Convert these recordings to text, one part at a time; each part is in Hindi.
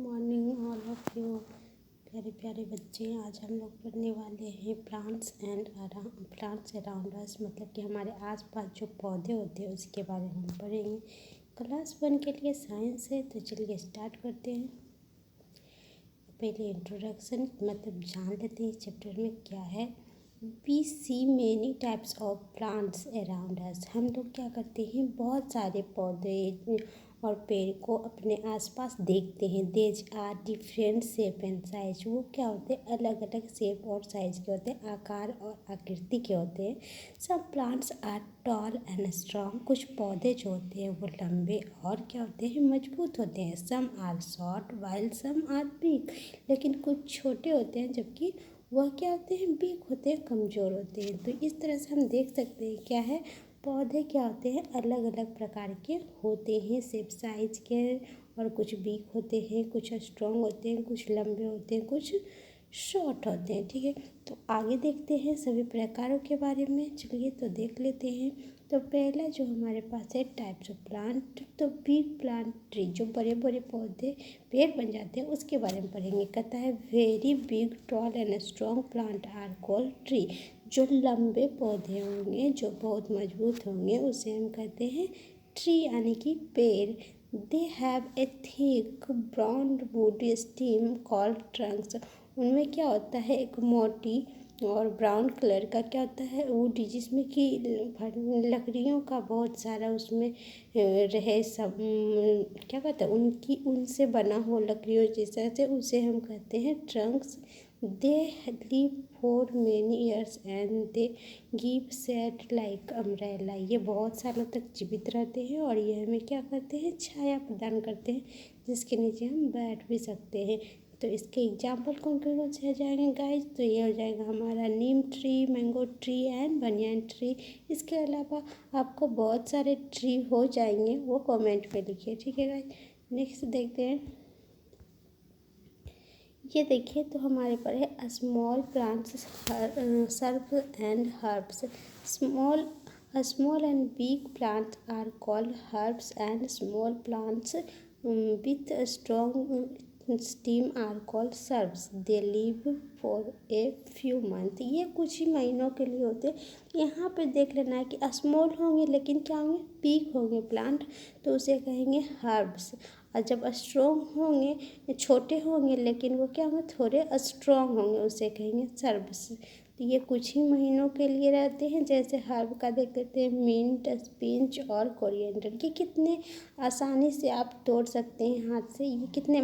मॉर्निंग ऑल ऑफ यू प्यारे प्यारे बच्चे। आज हम लोग पढ़ने वाले हैं प्लांट्स अराउंड अस, मतलब कि हमारे आसपास जो पौधे होते हैं उसके बारे में हम पढ़ेंगे। क्लास 1 के लिए साइंस है, तो चलिए स्टार्ट करते हैं। पहले इंट्रोडक्शन मतलब जान लेते हैं इस चैप्टर में क्या है। We see many types of plants around us. हम लोग क्या करते हैं, बहुत सारे पौधे और पेड़ को अपने आसपास देखते हैं। These are different shape and size. वो क्या होते हैं, अलग अलग शेप और साइज के होते हैं, आकार और आकृति के होते हैं। सब plants are tall and strong. कुछ पौधे जो होते हैं वो लंबे और क्या होते हैं, मजबूत होते हैं। Some are short while some are big. लेकिन कुछ छोटे होते हैं जबकि वह क्या होते हैं, वीक होते हैं, कमज़ोर होते हैं। तो इस तरह से हम देख सकते हैं क्या है, पौधे क्या होते हैं, अलग अलग प्रकार के होते हैं शेप साइज के। और कुछ वीक होते हैं, कुछ स्ट्रॉन्ग होते हैं, कुछ लंबे होते हैं, कुछ शॉर्ट होते हैं। ठीक है, तो आगे देखते हैं सभी प्रकारों के बारे में। चलिए तो देख लेते हैं। तो पहला जो हमारे पास है टाइप्स ऑफ प्लांट, तो बिग प्लांट ट्री, जो बड़े बड़े पौधे पेड़ बन जाते हैं उसके बारे में पढ़ेंगे। कहता है very big tall and strong plant are called tree. जो लंबे पौधे होंगे, जो बहुत मजबूत होंगे, उसे हम कहते हैं ट्री यानी कि पेड़। They have a thick brown woody stem called Trunks. उनमें क्या होता है, एक मोटी और ब्राउन कलर का क्या होता है, वुडी, जिसमें कि लकड़ियों का बहुत सारा उसमें रहे सब, क्या कहते हैं, उनकी उनसे बना हो लकड़ियों जैसा से, उसे हम कहते हैं trunks. They live for many years and they give shade like umbrella. ये बहुत सालों तक जीवित रहते हैं और ये हमें क्या करते हैं, छाया प्रदान करते हैं, जिसके नीचे हम बैठ भी सकते हैं। तो इसके एग्जाम्पल कौन कौन से हो जाएंगे गाइज, तो ये हो जाएगा हमारा neem tree, mango tree and banyan tree. इसके अलावा आपको बहुत सारे ट्री हो जाएंगे, वो कमेंट में लिखिए। ठीक है गाइज, नेक्स्ट देखते हैं। ये देखिए, तो हमारे पर है small plants, shrub and herbs. Small and big plants are called herbs and small plants with strong stem are called shrubs. They live for a few month. ये कुछ ही महीनों के लिए होते हैं। यहाँ पे देख लेना है कि स्मॉल होंगे लेकिन क्या होंगे, बिग होंगे प्लांट, तो उसे कहेंगे हर्ब्स। और जब स्ट्रॉन्ग होंगे, छोटे होंगे लेकिन वो क्या होंगे, थोड़े स्ट्रॉन्ग होंगे, उसे कहेंगे सर्ब्स। तो ये कुछ ही महीनों के लिए रहते हैं। जैसे हर्ब का देख लेते हैं, मिंट, स्पिंच और कोरिएंडर। ये कितने आसानी से आप तोड़ सकते हैं हाथ से, ये कितने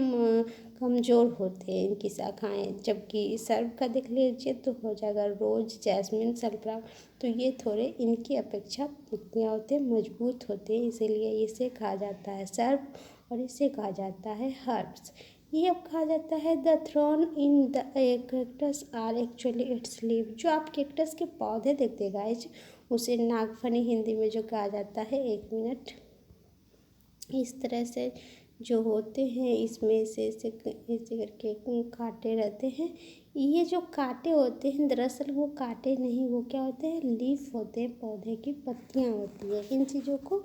कमज़ोर होते हैं इनकी शाखाएँ। जबकि सर्ब का देख लीजिए तो हो जाएगा रोज, जैस्मिन, सल्फ्लावर। तो ये थोड़े इनकी अपेक्षा क्या होते हैं, मजबूत होते हैं, इसीलिए इसे कहा जाता है सर्ब और इसे कहा जाता है हर्ब्स। ये अब कहा जाता है the thorn in the cactus are actually its leave. जो आप कैक्टस के पौधे देखते गाइज, उसे नागफनी हिंदी में जो कहा जाता है, 1 मिनट, इस तरह से जो होते हैं, इसमें से ऐसे करके कांटे रहते हैं। ये जो कांटे होते हैं, दरअसल वो कांटे नहीं, वो क्या होते हैं, लीफ होते हैं, पौधे की पत्तियां होती है। इन चीज़ों को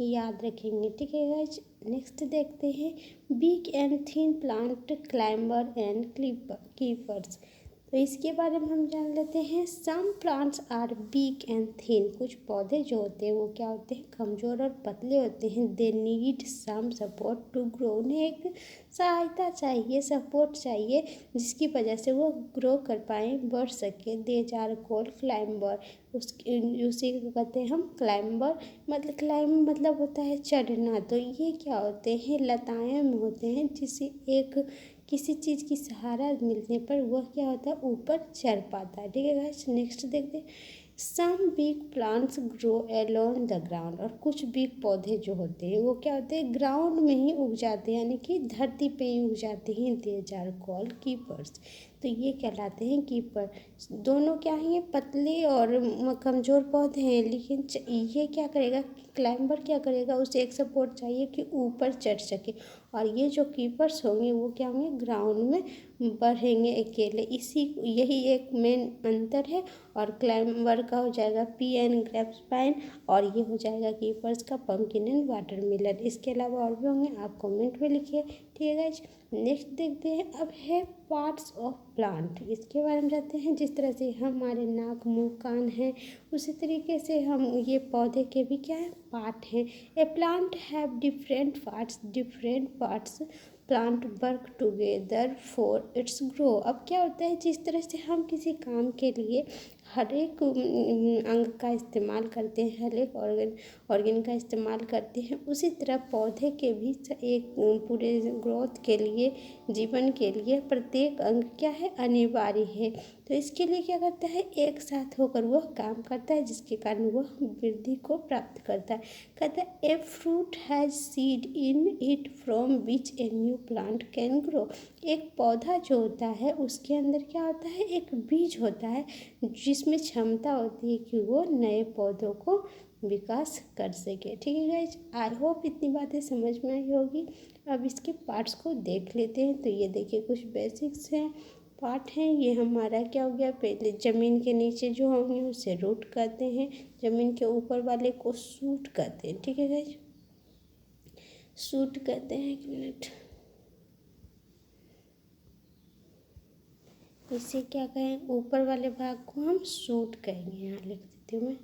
याद रखेंगे। ठीक है गाइज, नेक्स्ट देखते हैं। Big and thin plant climber and creepers. तो इसके बारे में हम जान लेते हैं। Some plants are big and thin. कुछ पौधे जो होते हैं वो क्या होते हैं, कमज़ोर और पतले होते हैं। They need some support to grow. उन्हें एक सहायता चाहिए, सपोर्ट चाहिए, जिसकी वजह से वो ग्रो कर पाएँ, बढ़ सके। They are called climber. उसी को कहते हैं हम क्लाइंबर। मतलब क्लाइंब मतलब होता है चढ़ना। तो ये क्या होते हैं, लताएं में होते हैं, जिसे एक किसी चीज़ की सहारा मिलने पर वह क्या होता है, ऊपर चढ़ पाता है। ठीक है गाइस, नेक्स्ट देखते हैं। Some big plants grow along the ground. और कुछ बिग पौधे जो होते हैं वो क्या होते हैं, ग्राउंड में ही उग जाते हैं, यानी कि धरती पे ही उग जाते हैं। They are called creepers. तो ये कहलाते हैं कीपर। दोनों क्या हैं, पतले और कमज़ोर पौधे हैं, लेकिन ये क्या करेगा, क्लाइंबर क्या करेगा, उसे एक सपोर्ट चाहिए कि ऊपर चढ़ सके। और ये जो कीपर्स होंगे वो क्या होंगे, ग्राउंड में बढ़ेंगे अकेले। यही एक मेन अंतर है। और क्लाइंबर का हो जाएगा पियन ग्रेप्सपाइन, और ये हो जाएगा कीपर्स का पंकिन एंड वाटरमेलन। इसके अलावा और भी होंगे, आप कमेंट में लिखिए। ठीक है गाइज। नेक्स्ट देखते हैं अब है पार्ट्स ऑफ प्लांट। इसके बारे में जानते हैं। जिस तरह से हमारे नाक, मुंह, कान हैं, उसी तरीके से हम ये पौधे के भी क्या है, पार्ट हैं। A plant have different parts plant work together for its grow. अब क्या होता है, जिस तरह से हम किसी काम के लिए हर एक अंग का इस्तेमाल करते हैं, हर एक ऑर्गन का इस्तेमाल करते हैं, उसी तरह पौधे के भी एक पूरे ग्रोथ के लिए, जीवन के लिए प्रत्येक अंग क्या है, अनिवार्य है। तो इसके लिए क्या करता है, एक साथ होकर वह काम करता है, जिसके कारण वह वृद्धि को प्राप्त करता है। कहता है a fruit has seed in it from which a new plant can grow. एक पौधा जो होता है उसके अंदर क्या होता है, एक बीज होता है जिसमें क्षमता होती है कि वो नए पौधों को विकास कर सके। ठीक है गाइज, आई होप इतनी बातें समझ में आई होगी। अब इसके पार्ट्स को देख लेते हैं। तो ये देखिए कुछ बेसिक्स हैं, पार्ट हैं। ये हमारा क्या हो गया, पहले ज़मीन के नीचे जो होंगे उसे रूट कहते हैं, ज़मीन के ऊपर वाले को शूट कहते हैं। ठीक है गाइज, शूट कहते हैं। एक मिनट, इसे क्या कहें, ऊपर वाले भाग को हम शूट कहेंगे। यहाँ लिख देती हूँ मैं,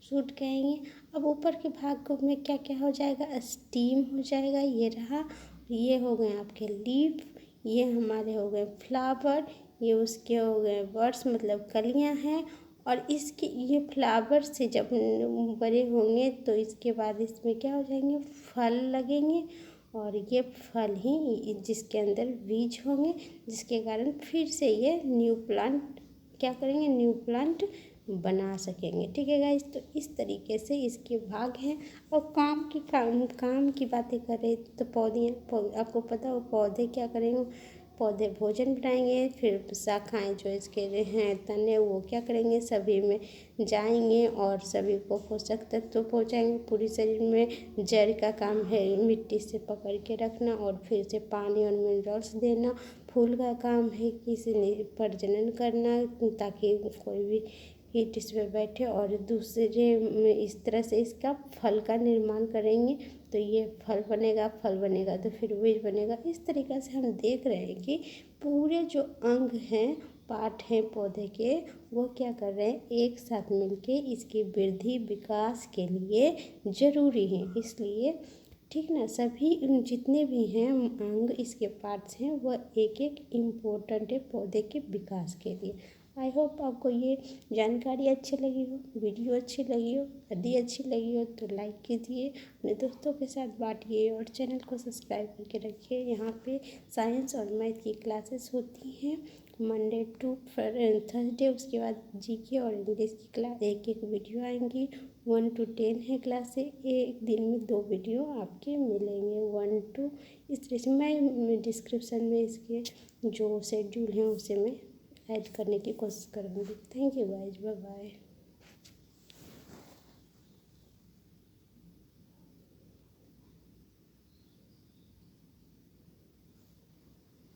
शूट कहेंगे। अब ऊपर के भाग को में क्या क्या हो जाएगा, स्टीम हो जाएगा। ये रहा, ये हो गए आपके लीफ, ये हमारे हो गए फ्लावर, ये उसके हो गए बर्ड्स मतलब कलियां हैं। और इसके ये फ्लावर से जब बड़े होंगे तो इसके बाद इसमें क्या हो जाएंगे, फल लगेंगे। और ये फल ही जिसके अंदर बीज होंगे, जिसके कारण फिर से ये न्यू प्लांट क्या करेंगे, न्यू प्लांट बना सकेंगे। ठीक है गाइस, तो इस तरीके से इसके भाग हैं। और काम की बातें करें तो आपको पता हो पौधे क्या करेंगे, पौधे भोजन बनाएंगे। फिर शाखाएं जो इसके हैं तने, वो क्या करेंगे, सभी में जाएंगे और सभी को पोषक तत्व पहुँचाएंगे पूरी शरीर में। जड़ का काम है मिट्टी से पकड़ के रखना और फिर से पानी और मिनरल्स देना। फूल का काम है कि इसे प्रजनन करना ताकि कोई भी हीट इस पर बैठे। और दूसरे में इस तरह से इसका फल का निर्माण करेंगे तो ये फल बनेगा तो फिर बीज बनेगा। इस तरीक़े से हम देख रहे हैं कि पूरे जो अंग हैं, पार्ट हैं पौधे के, वो क्या कर रहे हैं, एक साथ मिलके इसकी वृद्धि विकास के लिए ज़रूरी हैं। इसलिए ठीक ना, सभी जितने भी हैं अंग इसके पार्ट्स हैं वह एक एक इम्पोर्टेंट है पौधे के विकास के लिए। आई होप आपको ये जानकारी अच्छी लगी हो, वीडियो अच्छी लगी हो। यदि अच्छी लगी हो तो लाइक कीजिए, अपने दोस्तों के साथ बांटिए और चैनल को सब्सक्राइब करके रखिए। यहाँ पे साइंस और मैथ की क्लासेस होती हैं मंडे टू थर्सडे। उसके बाद जीके और इंग्लिश की क्लास एक एक वीडियो आएंगी। 1 to 10 है क्लास, एक दिन में 2 वीडियो आपके मिलेंगे 1 to। इस तरह से मैं डिस्क्रिप्शन में इसके जो शेड्यूल हैं उसे मैं ऐड करने की कोशिश करूँगी। Thank you guys, bye bye.